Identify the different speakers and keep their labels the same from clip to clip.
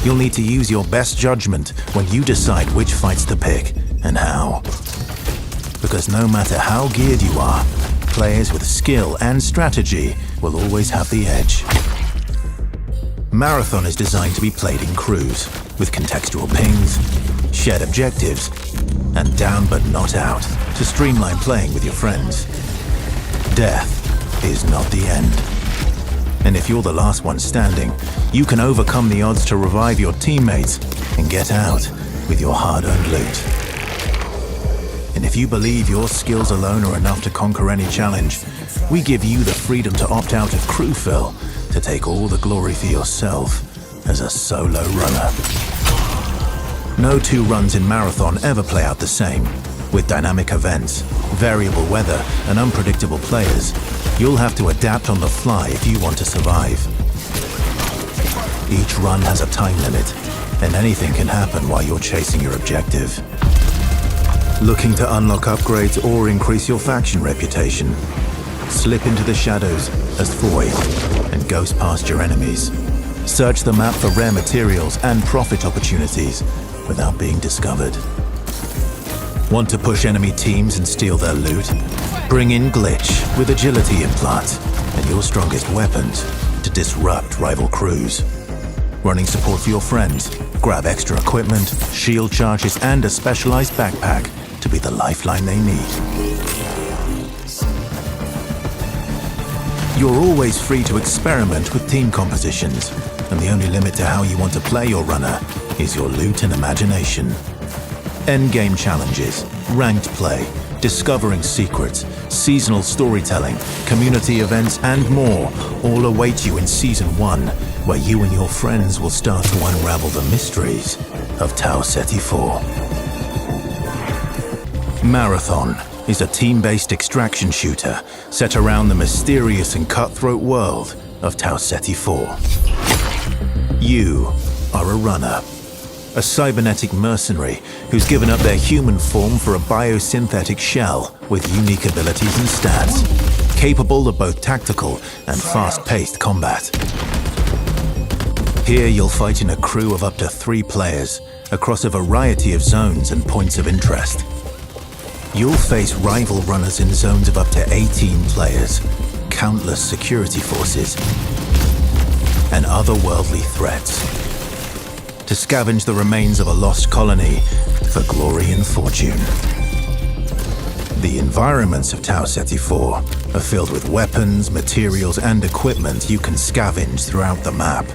Speaker 1: you'll need to use your best judgment when you decide which fights to pick and how. Because no matter how geared you are, players with skill and strategy will always have the edge. Marathon is designed to be played in crews, with contextual pings, shared objectives, and down but not out to streamline playing with your friends. Death is not the end. And if you're the last one standing, you can overcome the odds to revive your teammates and get out with your hard-earned loot. And if you believe your skills alone are enough to conquer any challenge, we give you the freedom to opt out of crew fill to take all the glory for yourself as a solo runner. No two runs in Marathon ever play out the same. With dynamic events, variable weather, and unpredictable players, you'll have to adapt on the fly if you want to survive. Each run has a time limit, and anything can happen while you're chasing your objective. Looking to unlock upgrades or increase your faction reputation? Slip into the shadows as Void and ghost past your enemies. Search the map for rare materials and profit opportunities without being discovered. Want to push enemy teams and steal their loot? Bring in Glitch with agility implants and your strongest weapons to disrupt rival crews. Running support for your friends? Grab extra equipment, shield charges, and a specialized backpack to be the lifeline they need. You're always free to experiment with team compositions, and the only limit to how you want to play your runner is your loot and imagination. Endgame challenges, ranked play, discovering secrets, seasonal storytelling, community events, and more all await you in Season 1, where you and your friends will start to unravel the mysteries of Tau Ceti IV. Marathon is a team-based extraction shooter set around the mysterious and cutthroat world of Tau Ceti IV. You are a runner, a cybernetic mercenary who's given up their human form for a biosynthetic shell with unique abilities and stats, capable of both tactical and fast-paced combat. Here you'll fight in a crew of up to 3 players across a variety of zones and points of interest. You'll face rival runners in zones of up to 18 players, countless security forces, and otherworldly threats, to scavenge the remains of a lost colony for glory and fortune. The environments of Tau Ceti IV are filled with weapons, materials, and equipment you can scavenge throughout the map.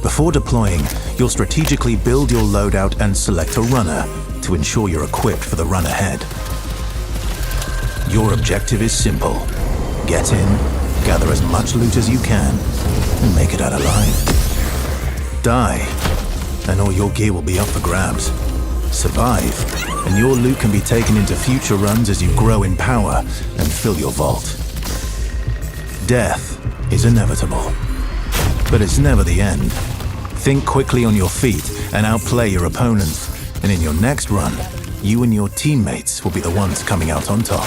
Speaker 1: Before deploying, you'll strategically build your loadout and select a runner to ensure you're equipped for the run ahead. Your objective is simple. Get in, gather as much loot as you can, and make it out alive. Die, and all your gear will be up for grabs. Survive, and your loot can be taken into future runs as you grow in power and fill your vault. Death is inevitable, but it's never the end. Think quickly on your feet and outplay your opponents, and in your next run, you and your teammates will be the ones coming out on top.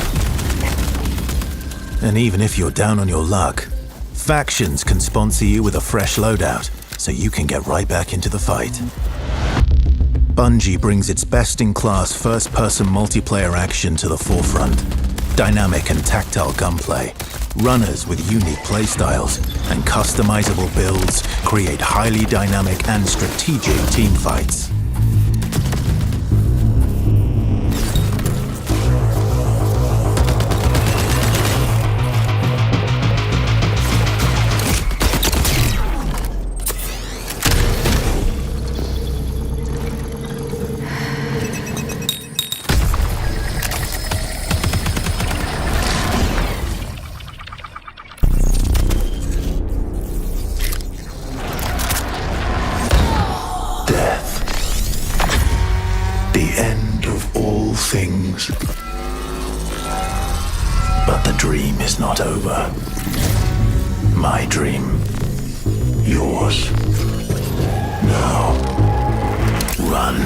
Speaker 1: And even if you're down on your luck, factions can sponsor you with a fresh loadout, so you can get right back into the fight. Bungie brings its best-in-class first-person multiplayer action to the forefront. Dynamic and tactile gunplay, runners with unique playstyles, and customizable builds create highly dynamic and strategic teamfights. Things. But the dream is not over. My dream. Yours. Now. Run.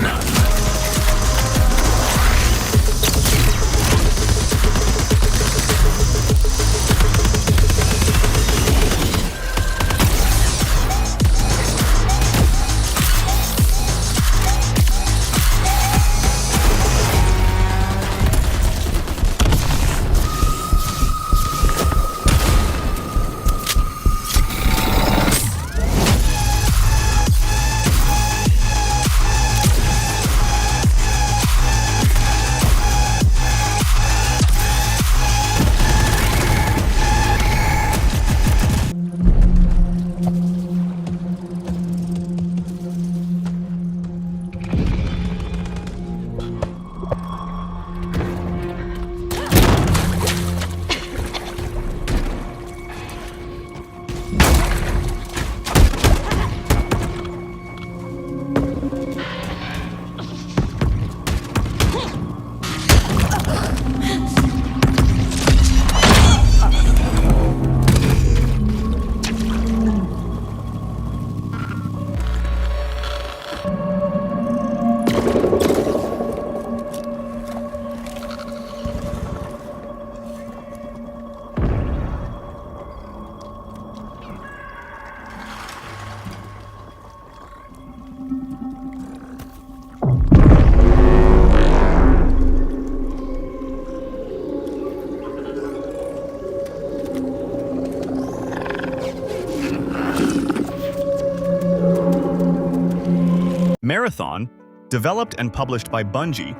Speaker 2: Marathon, developed and published by Bungie,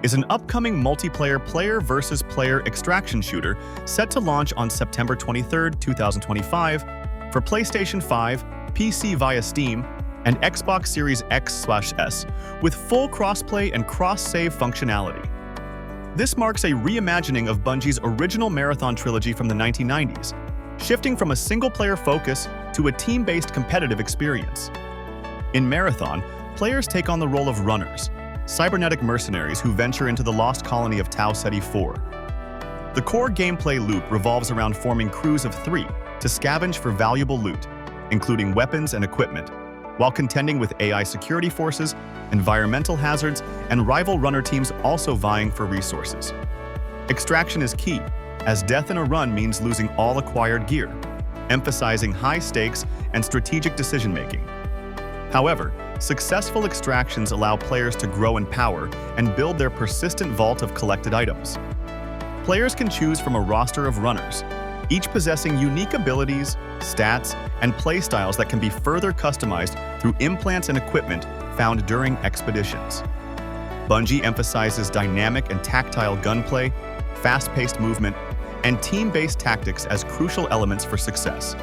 Speaker 2: is an upcoming multiplayer player-versus-player extraction shooter set to launch on September 23, 2025 for PlayStation 5, PC via Steam, and Xbox Series X/S with full crossplay and cross-save functionality. This marks a reimagining of Bungie's original Marathon trilogy from the 1990s, shifting from a single-player focus to a team-based competitive experience. In Marathon, players take on the role of runners, cybernetic mercenaries who venture into the lost colony of Tau Ceti IV. The core gameplay loop revolves around forming crews of 3 to scavenge for valuable loot, including weapons and equipment, while contending with AI security forces, environmental hazards, and rival runner teams also vying for resources. Extraction is key, as death in a run means losing all acquired gear, emphasizing high stakes and strategic decision-making. However, successful extractions allow players to grow in power and build their persistent vault of collected items. Players can choose from a roster of runners, each possessing unique abilities, stats, and playstyles that can be further customized through implants and equipment found during expeditions. Bungie emphasizes dynamic and tactile gunplay, fast-paced movement, and team-based tactics as crucial elements for success.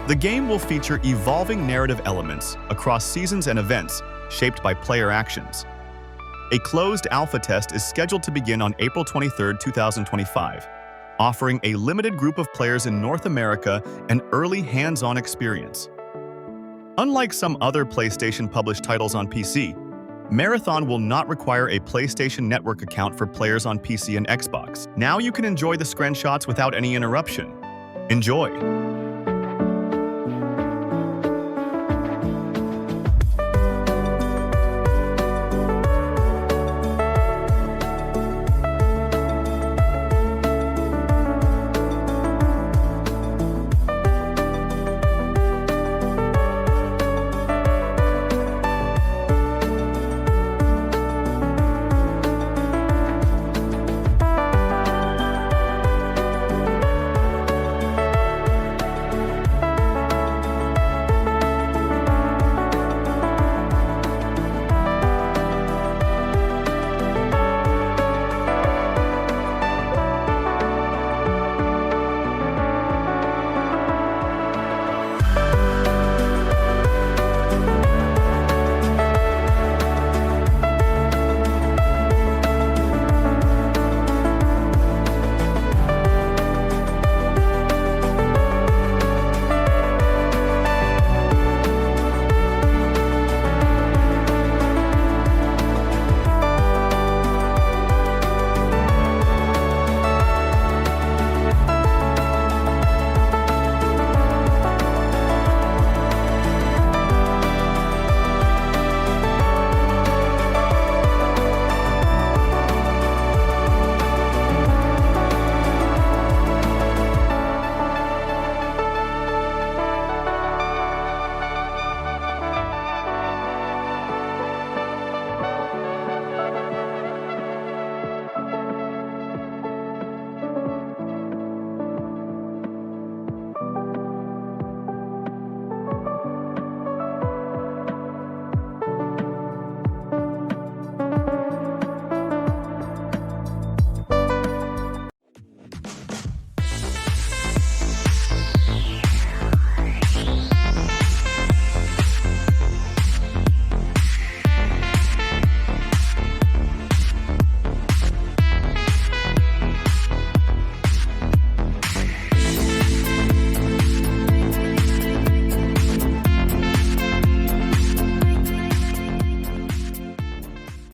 Speaker 2: The game will feature evolving narrative elements across seasons and events shaped by player actions. A closed alpha test is scheduled to begin on April 23, 2025, offering a limited group of players in North America an early hands-on experience. Unlike some other PlayStation-published titles on PC, Marathon will not require a PlayStation Network account for players on PC and Xbox. Now you can enjoy the screenshots without any interruption. Enjoy!